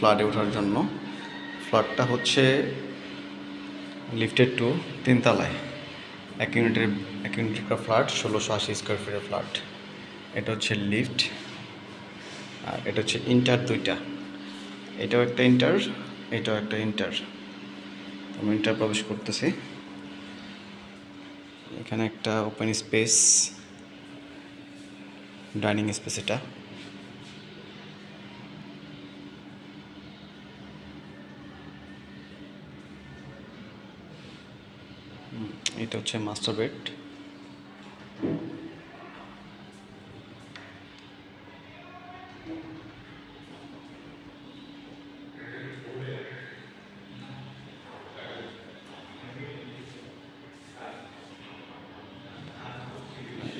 ফ্ল্যাটে ওঠার জন্য। ফ্ল্যাটটা হচ্ছে লিফটেড টু 3 তলায়, এক ইউনিটের ফ্ল্যাট, 1680 স্কোয়ার ফিটের ফ্ল্যাট। এটা হচ্ছে লিফট, আর এটা হচ্ছে ইন্টার দুইটা, এটাও একটা ইন্টার, এটাও একটা ইন্টার। আমি ইন্টার প্রবেশ করতেছি। এখানে একটা ওপেন স্পেস, ডাইনিং স্পেস। এটা হচ্ছে মাস্টার বেড।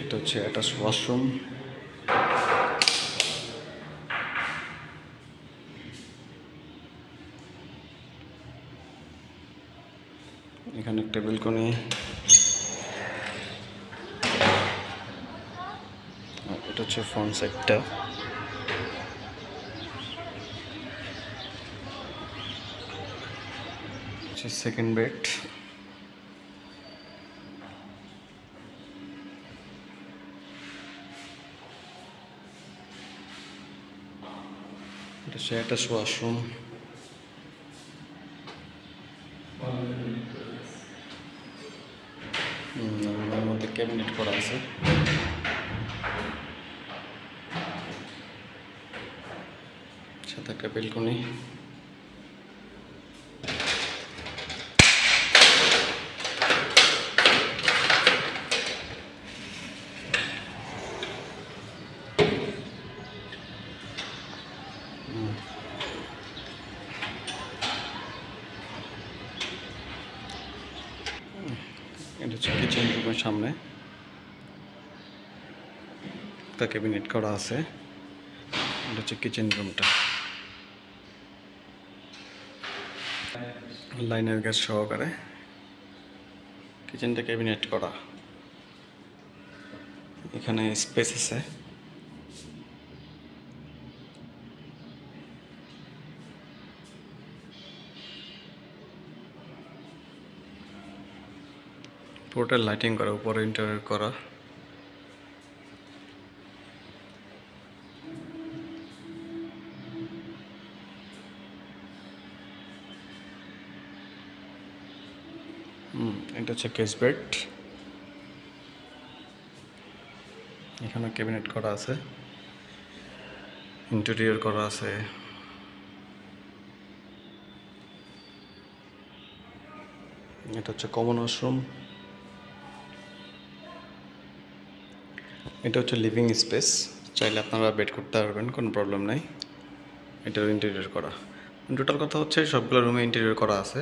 এটা হচ্ছে অ্যাটাচ ওয়াশরুম। এখানে একটা বেলকনি, এটা হচ্ছে ফ্রন্ট সাইডটা। Second bed. এটা হচ্ছে অ্যাটাচ ওয়াশরুম। রুমের মধ্যে ক্যাবিনেট করা আছে। সাথে একটা বেলকনি। এটা হচ্ছে কিচেন রুমের সামনে একটা ক্যাবিনেট করা আছে। এটা হচ্ছে কিচেন রুমটা, লাইনের গ্যাস সহকারে কিচেনটা ক্যাবিনেট করা। এখানে স্পেস আছে। পুরোটা লাইটিং করা, উপরে ইন্টেরিয়র করা। এটা হচ্ছে কেস বেড। এখানে ক্যাবিনেট করা আছে, ইন্টেরিয়র করা আছে। এটা হচ্ছে কমন ওয়াশরুম। এটা হচ্ছে লিভিং স্পেস, চাইলে আপনারা বেড করতে পারবেন, কোনো প্রবলেম নাই। এটার ইন্টেরিয়র করা। টোটাল কথা হচ্ছে সবগুলো রুমে ইন্টেরিয়র করা আছে।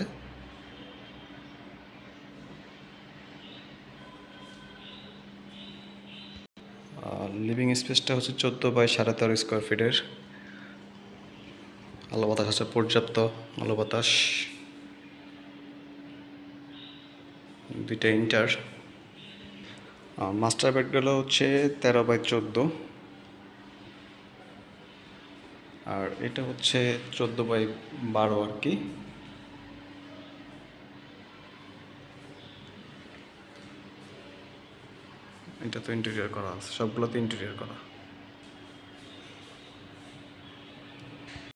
লিভিং স্পেসটা হচ্ছে 14 বাই 13.5 স্কোয়ার ফিটের। আলো বাতাস আছে, পর্যাপ্ত আলো বাতাস। দুইটা ইন্টার। মাস্টার বেডগুলো হচ্ছে 13 বাই 14, আর এটা হচ্ছে 14 বাই 12 আর কি। এটা তো ইন্টেরিয়র করা আছে, সবগুলোতে ইন্টেরিয়র করা।